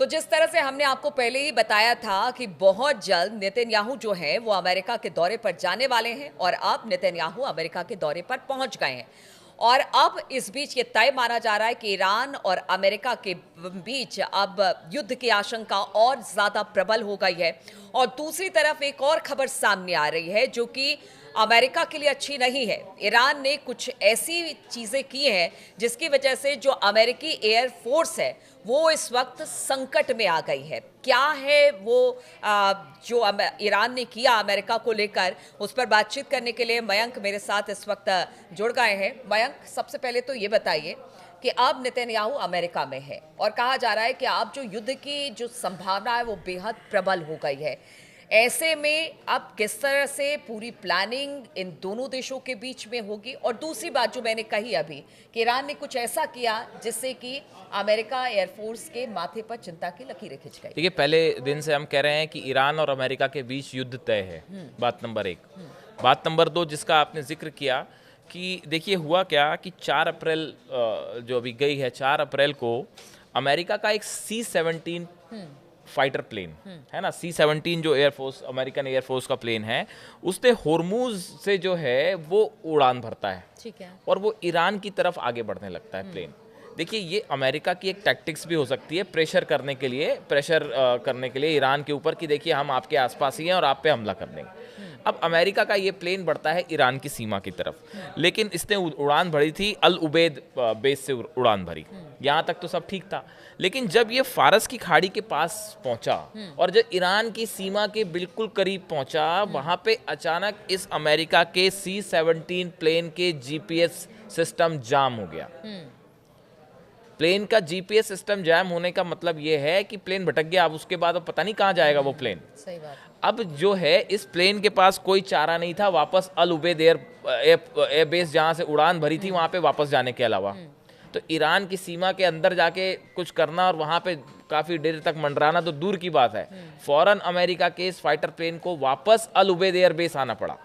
तो जिस तरह से हमने आपको पहले ही बताया था कि बहुत जल्द नेतन्याहू जो है वो अमेरिका के दौरे पर जाने वाले हैं और अब नेतन्याहू अमेरिका के दौरे पर पहुंच गए हैं। और अब इस बीच ये तय माना जा रहा है कि ईरान और अमेरिका के बीच अब युद्ध की आशंका और ज्यादा प्रबल हो गई है। और दूसरी तरफ एक और खबर सामने आ रही है जो कि अमेरिका के लिए अच्छी नहीं है। ईरान ने कुछ ऐसी चीजें की हैं जिसकी वजह से जो अमेरिकी एयर फोर्स है वो इस वक्त संकट में आ गई है। क्या है वो जो ईरान ने किया अमेरिका को लेकर, उस पर बातचीत करने के लिए मयंक मेरे साथ इस वक्त जुड़ गए हैं। मयंक, सबसे पहले तो ये बताइए कि अब नेतन्याहू अमेरिका में है और कहा जा रहा है कि अब जो युद्ध की जो संभावना है वो बेहद प्रबल हो गई है। ऐसे में अब किस तरह से पूरी प्लानिंग इन दोनों देशों के बीच में होगी? और दूसरी बात जो मैंने कही अभी कि ईरान ने कुछ ऐसा किया जिससे कि अमेरिका एयरफोर्स के माथे पर चिंता की लकीरें खिंच गई। देखिए, पहले दिन से हम कह रहे हैं कि ईरान और अमेरिका के बीच युद्ध तय है। बात नंबर 1। बात नंबर 2, जिसका आपने जिक्र किया कि देखिए हुआ क्या कि 4 अप्रैल जो अभी गई है, 4 अप्रैल को अमेरिका का एक C-17 फाइटर प्लेन है ना, C-17 जो एयरफोर्स अमेरिकन एयरफोर्स का प्लेन है, उसने होर्मुज से जो है वो उड़ान भरता है। ठीक है। और वो ईरान की तरफ आगे बढ़ने लगता है प्लेन। देखिए, ये अमेरिका की एक टैक्टिक्स भी हो सकती है प्रेशर करने के लिए ईरान के ऊपर कि देखिए हम आपके आसपास ही हैं और आप पे हमला कर देंगे। अब अमेरिका का ये प्लेन बढ़ता है ईरान की सीमा की तरफ, लेकिन इसने उड़ान भरी थी अल उबैद बेस से उड़ान भरी। यहाँ तक तो सब ठीक था, लेकिन जब ये फारस की खाड़ी के पास पहुंचा और जब ईरान की सीमा के बिल्कुल करीब पहुंचा, वहां पे अचानक इस अमेरिका के C-17 प्लेन के जीपीएस सिस्टम जाम हो गया। प्लेन का जीपीएस सिस्टम जैम होने का मतलब ये है कि प्लेन भटक गया। अब उसके बाद अब पता नहीं कहाँ जाएगा वो प्लेन। सही बात। अब जो है इस प्लेन के पास कोई चारा नहीं था वापस अल उबैद एयर बेस जहाँ से उड़ान भरी थी वहाँ पे वापस जाने के अलावा। तो ईरान की सीमा के अंदर जाके कुछ करना और वहाँ पे काफ़ी देर तक मंडराना तो दूर की बात है। फौरन अमेरिका के इस फाइटर प्लेन को वापस अल उबैद एयर बेस आना पड़ा।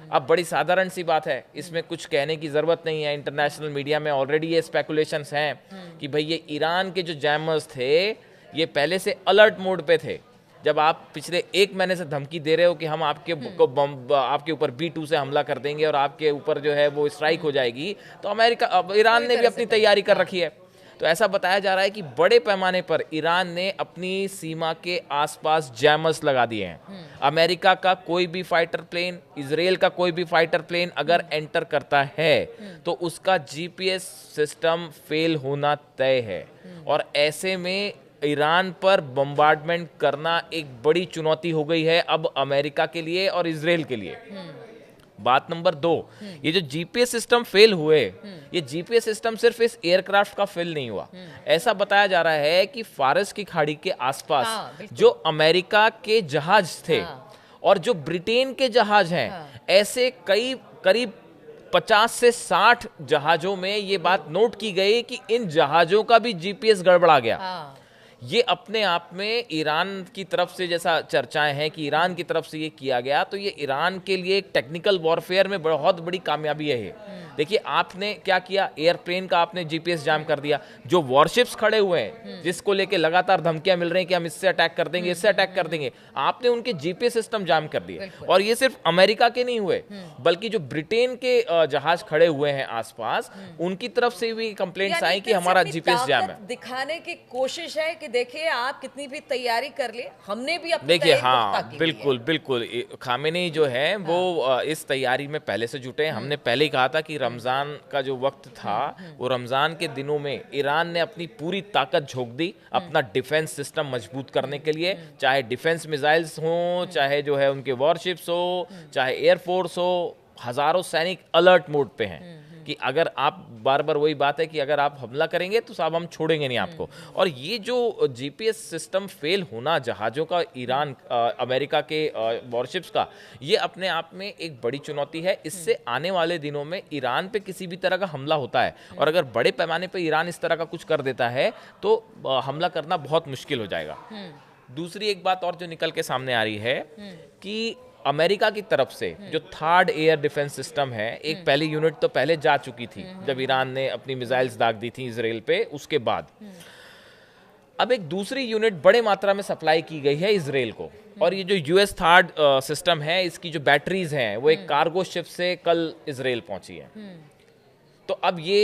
अब बड़ी साधारण सी बात है, इसमें कुछ कहने की ज़रूरत नहीं है। इंटरनेशनल मीडिया में ऑलरेडी ये स्पेकुलेशंस हैं कि भाई ये ईरान के जो जैमर्स थे ये पहले से अलर्ट मोड पे थे। जब आप पिछले 1 महीने से धमकी दे रहे हो कि हम आपके ऊपर B-2 से हमला कर देंगे और आपके ऊपर जो है वो स्ट्राइक हो जाएगी, तो ईरान ने भी अपनी तैयारी कर रखी है। तो ऐसा बताया जा रहा है कि बड़े पैमाने पर ईरान ने अपनी सीमा के आसपास जैमर्स लगा दिए हैं। अमेरिका का कोई भी फाइटर प्लेन, इजराइल का कोई भी फाइटर प्लेन अगर एंटर करता है तो उसका जीपीएस सिस्टम फेल होना तय है। और ऐसे में ईरान पर बम्बार्डमेंट करना एक बड़ी चुनौती हो गई है अब अमेरिका के लिए और इजराइल के लिए। बात नंबर 2, ये जो जीपीएस सिस्टम फेल हुए, ये जीपीएस सिस्टम सिर्फ इस एयरक्राफ्ट का फेल नहीं हुआ। ऐसा बताया जा रहा है कि फारस की खाड़ी के आसपास जो अमेरिका के जहाज थे और जो ब्रिटेन के जहाज हैं, ऐसे करीब 50 से 60 जहाजों में ये बात नोट की गई कि इन जहाजों का भी जीपीएस गड़बड़ा गया। ये अपने आप में ईरान की तरफ से, जैसा चर्चाएं हैं कि ईरान की तरफ से ये किया गया, तो ये ईरान के लिए एक टेक्निकल वॉरफेयर में बहुत बड़ी कामयाबी है। देखिए आपने क्या किया, एयरप्लेन का आपने जीपीएस जाम कर दिया। जो वॉरशिप्स खड़े हुए हैं जिसको लेके लगातार धमकियां मिल रही हैं कि हम इससे अटैक कर देंगे, इससे अटैक कर देंगे, आपने उनके जीपीएस सिस्टम जाम कर दिए। और ये सिर्फ अमेरिका के नहीं हुए, बल्कि जो ब्रिटेन के जहाज खड़े हुए हैं आसपास, उनकी तरफ से भी कंप्लेंट्स आई कि हमारा जीपीएस जाम है। दिखाने की कोशिश है कि देखिए आप कितनी भी तैयारी कर ले, हमने भी अपनी देखिए हाँ बिल्कुल खामेनी जो है वो इस तैयारी में पहले से जुटे हैं। हमने पहले ही कहा था कि रमजान का जो वक्त था वो रमजान के दिनों में ईरान ने अपनी पूरी ताकत झोंक दी अपना डिफेंस सिस्टम मजबूत करने के लिए, चाहे डिफेंस मिसाइल्स हो, चाहे जो है उनके वॉरशिप्स हो, चाहे एयरफोर्स हो। हजारों सैनिक अलर्ट मोड पे हैं कि अगर आप बार बार वही बात है कि अगर आप हमला करेंगे तो साहब हम छोड़ेंगे नहीं आपको। और ये जो जीपीएस सिस्टम फेल होना जहाज़ों का, ईरान अमेरिका के वॉरशिप्स का, ये अपने आप में एक बड़ी चुनौती है। इससे आने वाले दिनों में ईरान पे किसी भी तरह का हमला होता है और अगर बड़े पैमाने पे ईरान इस तरह का कुछ कर देता है तो हमला करना बहुत मुश्किल हो जाएगा। दूसरी एक बात और जो निकल के सामने आ रही है कि अमेरिका की तरफ से जो 3rd एयर डिफेंस सिस्टम है, एक पहली यूनिट तो पहले जा चुकी थी जब ईरान ने अपनी मिसाइल्स दाग दी थी इजराइल पे, उसके बाद अब एक दूसरी यूनिट बड़े मात्रा में सप्लाई की गई है इजराइल को, और ये जो यूएस थर्ड सिस्टम है, इसकी जो बैटरीज हैं वो एक कार्गो शिप से कल इजराइल पहुंची है। तो अब ये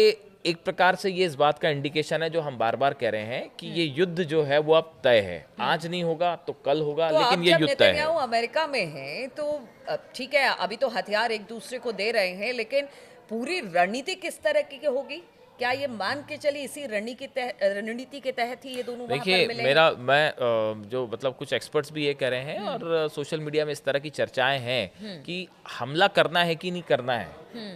एक प्रकार से ये इस बात का इंडिकेशन है जो हम बार बार कह रहे हैं कि ये युद्ध जो है वो अब तय है, आज नहीं होगा तो कल होगा, तो लेकिन ये युद्ध तय है। नेतन्याहू अमेरिका में हैं तो ठीक है, अभी तो हथियार एक दूसरे को दे रहे हैं, लेकिन पूरी रणनीति किस तरह की होगी? क्या ये मान के चलिए इसी रणनीति के तहत ही ये दोनों वहां पर देखिए, मिलेंगे? मैं जो मतलब कुछ एक्सपर्ट्स भी ये कह रहे हैं और सोशल मीडिया में इस तरह की चर्चाएं हैं कि हमला करना है कि नहीं करना है,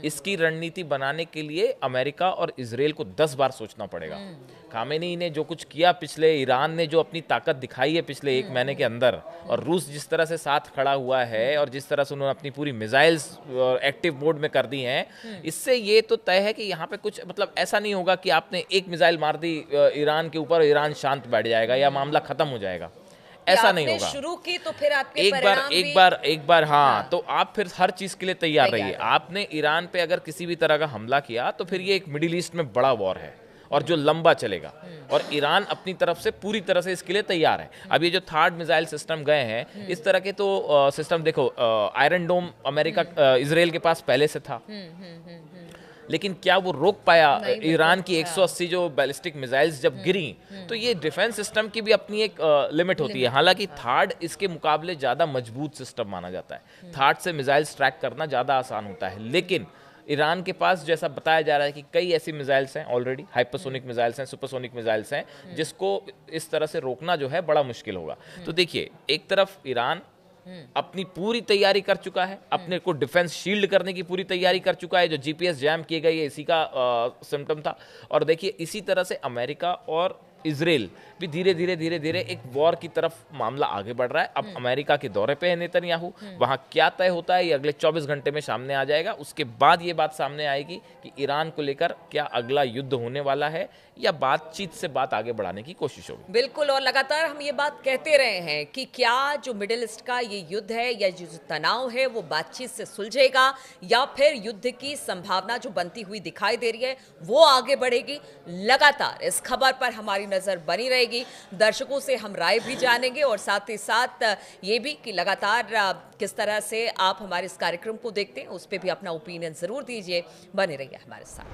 इसकी रणनीति बनाने के लिए अमेरिका और इजराइल को 10 बार सोचना पड़ेगा। खामेनी ने जो कुछ किया, पिछले ईरान ने जो अपनी ताकत दिखाई है पिछले 1 महीने के अंदर, और रूस जिस तरह से साथ खड़ा हुआ है और जिस तरह से उन्होंने अपनी पूरी मिसाइल्स एक्टिव मोड में कर दी हैं, इससे ये तो तय है कि यहाँ पे कुछ मतलब ऐसा नहीं होगा कि आपने एक मिसाइल मार दी ईरान के ऊपर, ईरान शांत बैठ जाएगा या मामला खत्म हो जाएगा, ऐसा नहीं होगा। शुरू की तो फिर आपके परिणाम एक बार हाँ, तो आप फिर हर चीज के लिए तैयार रहिए। आपने ईरान पे अगर किसी भी तरह का हमला किया तो फिर ये एक मिडिल ईस्ट में बड़ा वॉर है और जो लंबा चलेगा, और ईरान अपनी तरफ से पूरी तरह से इसके लिए तैयार है। अब ये जो थर्ड मिसाइल सिस्टम गए हैं, इस तरह के तो सिस्टम देखो, आयरन डोम अमेरिका इजराइल के पास पहले से था, लेकिन क्या वो रोक पाया ईरान की 180 जो बैलिस्टिक मिसाइल्स जब गिरी? तो ये डिफेंस सिस्टम की भी अपनी एक लिमिट होती है। हालांकि थार्ड इसके मुकाबले ज़्यादा मजबूत सिस्टम माना जाता है, थार्ड से मिसाइल्स ट्रैक करना ज़्यादा आसान होता है, लेकिन ईरान के पास जैसा बताया जा रहा है कि कई ऐसी मिसाइल्स हैं ऑलरेडी, हाइपरसोनिक मिसाइल्स हैं, सुपरसोनिक मिसाइल्स हैं, जिसको इस तरह से रोकना जो है बड़ा मुश्किल होगा। तो देखिए, एक तरफ ईरान अपनी पूरी तैयारी कर चुका है, अपने को डिफेंस शील्ड करने की पूरी तैयारी कर चुका है, जो जीपीएस जैम किए गए इसी का सिम्टम था। और देखिए, इसी तरह से अमेरिका और इजराइल भी धीरे धीरे एक वॉर की तरफ मामला आगे बढ़ रहा है। अब अमेरिका के दौरे पे है नेतन्याहू, वहां क्या तय होता है ये अगले 24 घंटे में सामने आ जाएगा। उसके बाद ये बात सामने आएगी कि ईरान को लेकर क्या अगला युद्ध होने वाला है या बातचीत से बात आगे बढ़ाने की कोशिश होगी। बिल्कुल, और लगातार हम ये बात कहते रहे हैं कि क्या जो मिडिल ईस्ट का ये युद्ध है या जो तनाव है वो बातचीत से सुलझेगा या फिर युद्ध की संभावना जो बनती हुई दिखाई दे रही है वो आगे बढ़ेगी। लगातार इस खबर पर हमारी नजर बनी रहेगी, दर्शकों से हम राय भी जानेंगे और साथ ही साथ ये भी कि लगातार किस तरह से आप हमारे इस कार्यक्रम को देखते हैं उस पर भी अपना ओपिनियन जरूर दीजिए। बने रहिए हमारे साथ।